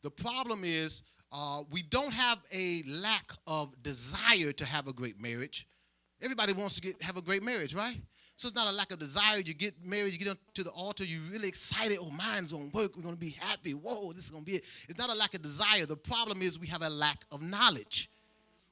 The problem is we don't have a lack of desire to have a great marriage. Everybody wants to have a great marriage, right? So it's not a lack of desire. You get married, you get up to the altar, you're really excited. Oh, mine's going to work. We're going to be happy. Whoa, this is going to be it. It's not a lack of desire. The problem is we have a lack of knowledge.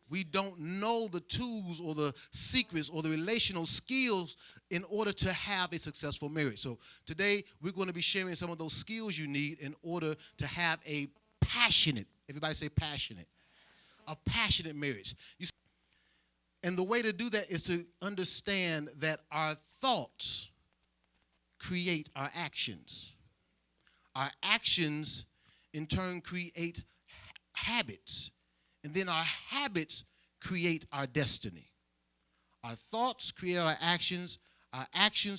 We don't know the tools or the secrets or the relational skills in order to have a successful marriage. So today we're going to be sharing some of those skills you need in order to have a passionate, everybody say passionate, a passionate marriage. And the way to do that is to understand that our thoughts create our actions. Our actions, in turn, create habits. And then our habits create our destiny. Our thoughts create our actions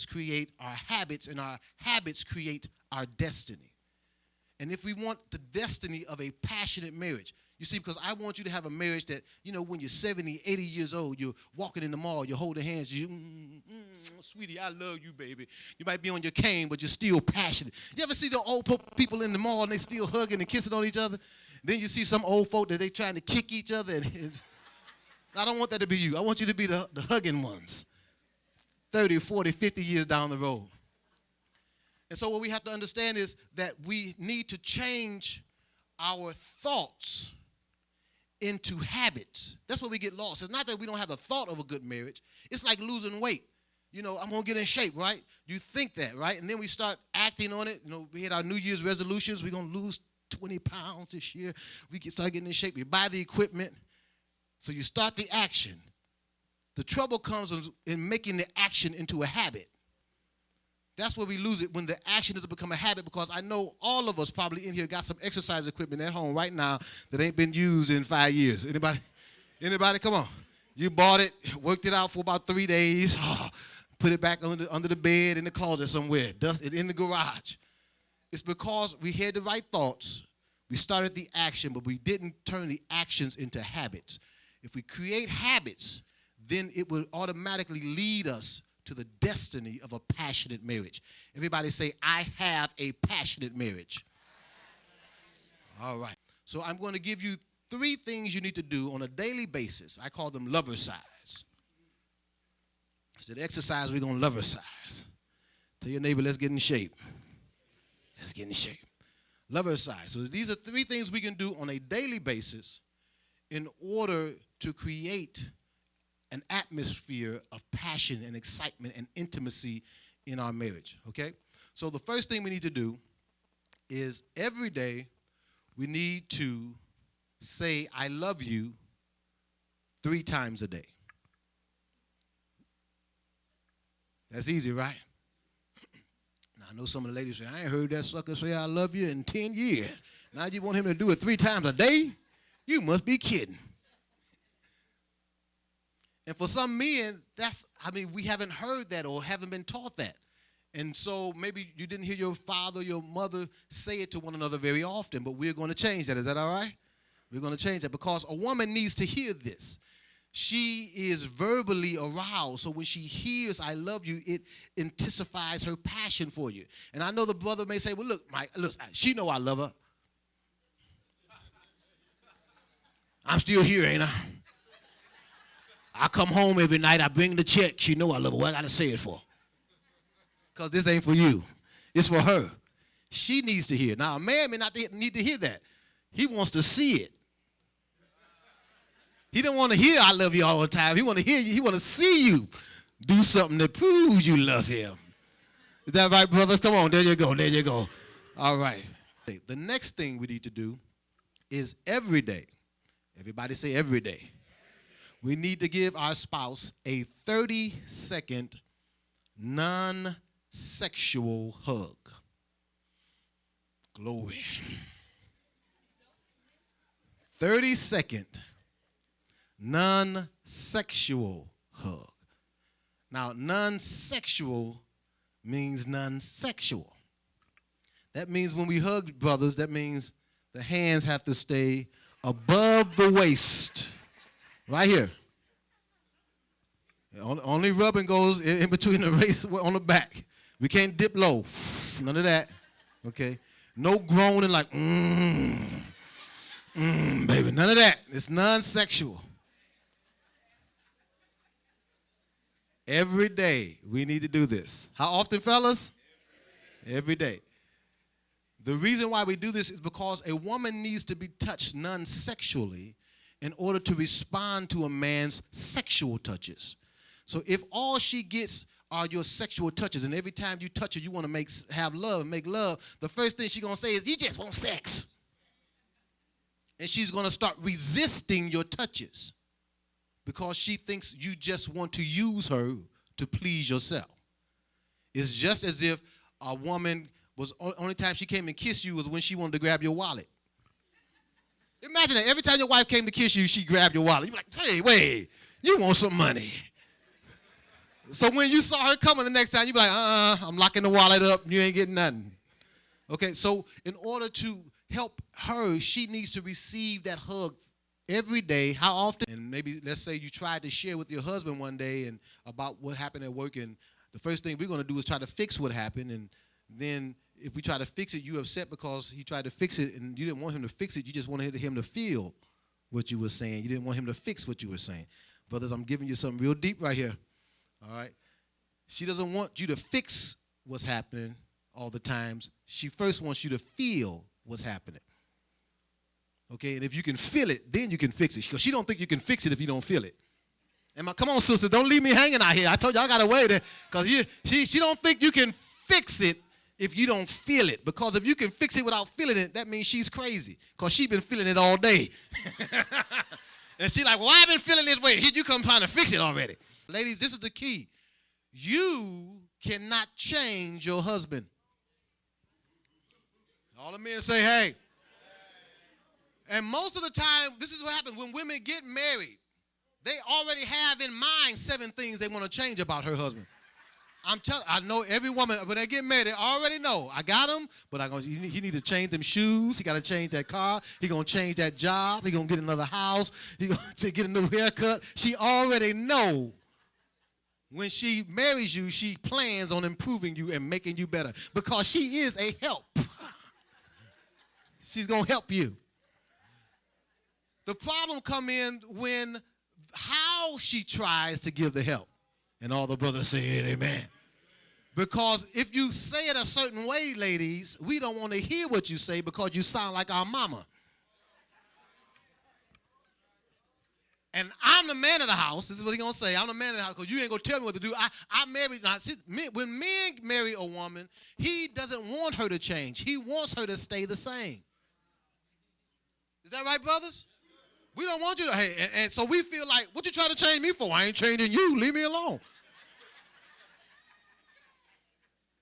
create our habits, and our habits create our destiny. And if we want the destiny of a passionate marriage, you see, because I want you to have a marriage that, when you're 70, 80 years old, you're walking in the mall, you're holding hands, sweetie, I love you, baby. You might be on your cane, but you're still passionate. You ever see the old people in the mall and they still hugging and kissing on each other? Then you see some old folk that they trying to kick each other. And I don't want that to be you. I want you to be the hugging ones 30, 40, 50 years down the road. And so what we have to understand is that we need to change our thoughts into habits. That's where we get lost. It's not that we don't have the thought of a good marriage. It's like losing weight. I'm going to get in shape, right? You think that, right? And then we start acting on it. We had our New Year's resolutions. We're going to lose 20 pounds this year. We can start getting in shape. You buy the equipment. So you start the action. The trouble comes in making the action into a habit. That's where we lose it, when the action doesn't become a habit, because I know all of us probably in here got some exercise equipment at home right now that ain't been used in 5 years. Anybody? Anybody? Come on. You bought it, worked it out for about 3 days, put it back under the bed in the closet somewhere, dust it in the garage. It's because we had the right thoughts, we started the action, but we didn't turn the actions into habits. If we create habits, then it will automatically lead us to the destiny of a passionate marriage. Everybody say, I have a passionate marriage. All right. So I'm going to give you 3 things you need to do on a daily basis. I call them lover size. So the exercise, we're going to lover size. Tell your neighbor, let's get in shape. Let's get in shape. Lover size. So these are 3 things we can do on a daily basis in order to create an atmosphere of passion and excitement and intimacy in our marriage, okay? So the first thing we need to do is every day we need to say, I love you 3 times a day. That's easy, right? Now, I know some of the ladies say, I ain't heard that sucker say I love you in 10 years. Now you want him to do it 3 times a day? You must be kidding. And for some men, we haven't heard that or haven't been taught that. And so maybe you didn't hear your father, your mother say it to one another very often, but we're going to change that. Is that all right? We're going to change that because a woman needs to hear this. She is verbally aroused, so when she hears I love you, it intensifies her passion for you. And I know the brother may say, well, look, Mike, look, she know I love her. I'm still here, ain't I? I come home every night, I bring the check. She know I love her. What I got to say it for? Because this ain't for you. It's for her. She needs to hear. Now, a man may not need to hear that. He wants to see it. He don't want to hear I love you all the time. He want to hear you. He want to see you do something that proves you love him. Is that right, brothers? Come on. There you go. There you go. All right. The next thing we need to do is every day. Everybody say every day. We need to give our spouse a 30-second non-sexual hug. Glory. 30-second non-sexual hug. Now, non-sexual means non-sexual. That means when we hug, brothers, that means the hands have to stay above the waist. Right here. Only rubbing goes in between the waist on the back. We can't dip low. None of that. Okay? No groaning like, None of that. It's non-sexual. Every day we need to do this. How often, fellas? Every day. The reason why we do this is because a woman needs to be touched non-sexually in order to respond to a man's sexual touches. So if all she gets are your sexual touches, and every time you touch her, you want to have love and make love, the first thing she's going to say is, you just want sex. And she's going to start resisting your touches because she thinks you just want to use her to please yourself. It's just as if a woman was, only time she came and kissed you was when she wanted to grab your wallet. Imagine that. Every time your wife came to kiss you, she grabbed your wallet. You're like, hey, wait, you want some money. So when you saw her coming the next time, you'd be like, I'm locking the wallet up. You ain't getting nothing. Okay, so in order to help her, she needs to receive that hug every day. How often? And maybe, let's say you tried to share with your husband one day and about what happened at work, and the first thing we're going to do is try to fix what happened, and then if we try to fix it, you're upset because he tried to fix it and you didn't want him to fix it. You just wanted him to feel what you were saying. You didn't want him to fix what you were saying. Brothers, I'm giving you something real deep right here. All right? She doesn't want you to fix what's happening all the times. She first wants you to feel what's happening. Okay? And if you can feel it, then you can fix it. Because she don't think you can fix it if you don't feel it. Come on, sister, don't leave me hanging out here. I told you I got to wait. Because she don't think you can fix it if you don't feel it. Because if you can fix it without feeling it, that means she's crazy. Because she's been feeling it all day. And she's like, well, I've been feeling this way. Here you come trying to fix it already. Ladies, this is the key. You cannot change your husband. All the men say, hey. And most of the time, this is what happens when women get married. They already have in mind 7 things they want to change about her husband. I know every woman, when they get married, they already know. I got him, but he need to change them shoes. He got to change that car. He going to change that job. He going to get another house. He going to get a new haircut. She already know. When she marries you, she plans on improving you and making you better because she is a help. She's going to help you. The problem come in when how she tries to give the help. And all the brothers say it, amen. Because if you say it a certain way, ladies, we don't want to hear what you say because you sound like our mama. And I'm the man of the house. This is what he's going to say. I'm the man of the house because you ain't going to tell me what to do. I married. When men marry a woman, he doesn't want her to change. He wants her to stay the same. Is that right, brothers? We don't want you to. Hey, and so we feel like, what you trying to change me for? I ain't changing you. Leave me alone.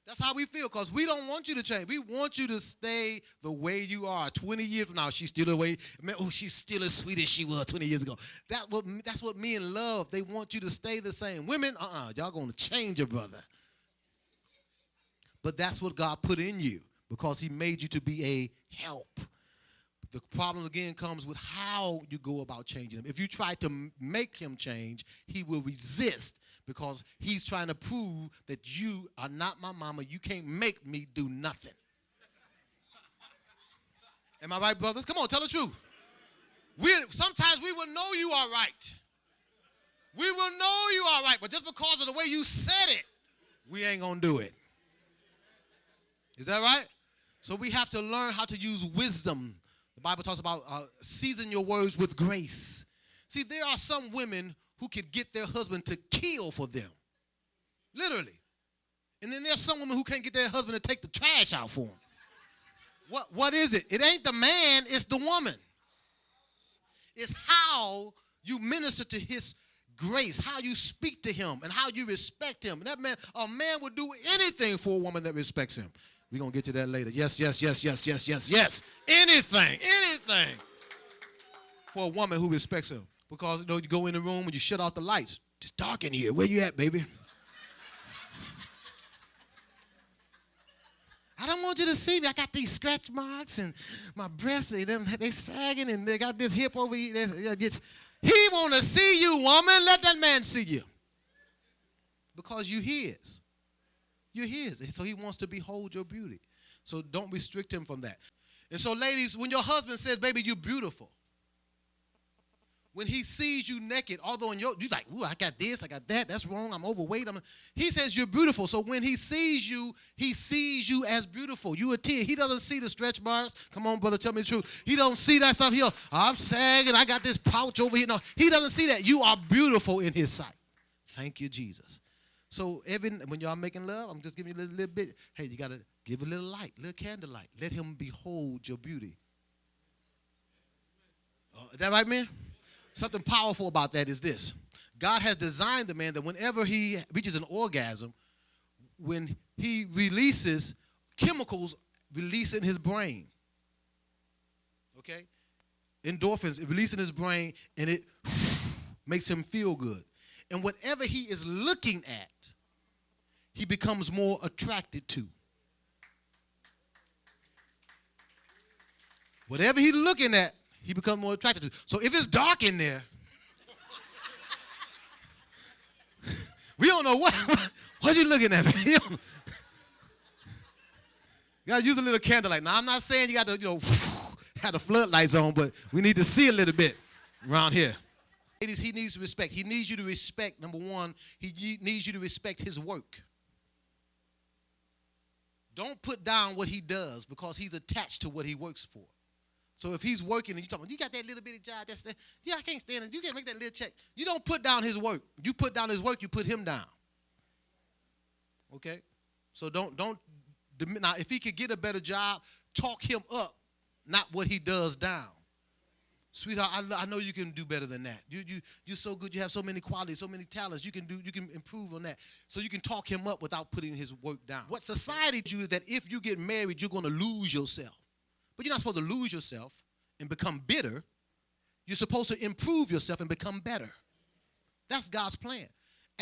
That's how we feel because we don't want you to change. We want you to stay the way you are. 20 years from now, she's still the way. Man, oh, she's still as sweet as she was 20 years ago. That's what men love. They want you to stay the same. Women, y'all going to change your brother. But that's what God put in you because he made you to be a help. The problem, again, comes with how you go about changing him. If you try to make him change, he will resist because he's trying to prove that you are not my mama. You can't make me do nothing. Am I right, brothers? Come on, tell the truth. Sometimes we will know you are right. We will know you are right, but just because of the way you said it, we ain't going to do it. Is that right? So we have to learn how to use wisdom. The Bible talks about season your words with grace. See, there are some women who could get their husband to kill for them. Literally. And then there's some women who can't get their husband to take the trash out for them. What is it? It ain't the man, it's the woman. It's how you minister to his grace, how you speak to him, and how you respect him. And a man would do anything for a woman that respects him. We're going to get to that later. Yes. Anything for a woman who respects him. Because, you go in the room and you shut off the lights. It's dark in here. Where you at, baby? I don't want you to see me. I got these scratch marks and my breasts, they sagging and they got this hip over here. He want to see you, woman. Let that man see you. Because you his. You're his. And so he wants to behold your beauty. So don't restrict him from that. And so, ladies, when your husband says, baby, you're beautiful, When he sees you naked, although you're like, ooh, I got this, I got that, that's wrong, I'm overweight. He says you're beautiful. So when he sees you as beautiful. You a 10. He doesn't see the stretch marks. Come on, brother, tell me the truth. He don't see that stuff. I'm sagging, I got this pouch over here. No, he doesn't see that. You are beautiful in his sight. Thank you, Jesus. So when y'all making love, I'm just giving you a little bit. Hey, you got to give a little light, little candlelight. Let him behold your beauty. Is that right, man? Something powerful about that is this. God has designed the man that whenever he reaches an orgasm, when he releases, chemicals release in his brain. Okay? Endorphins release in his brain, and it makes him feel good. And whatever he is looking at, he becomes more attracted to. Whatever he's looking at, he becomes more attracted to. So if it's dark in there, we don't know what you looking at. You got to use a little candlelight. Now, I'm not saying you got to, have the floodlights on, but we need to see a little bit around here. Ladies, he needs respect. He needs you to respect, number one, he needs you to respect his work. Don't put down what he does because he's attached to what he works for. So if he's working and you're talking, you got that little bitty job, I can't stand it. You can't make that little check. You don't put down his work. You put down his work, you put him down. Okay? So don't now if he could get a better job, talk him up, not what he does down. Sweetheart, I know you can do better than that. You're so good. You have so many qualities, so many talents. You can improve on that. So you can talk him up without putting his work down. What society do is that if you get married, you're going to lose yourself. But you're not supposed to lose yourself and become bitter. You're supposed to improve yourself and become better. That's God's plan.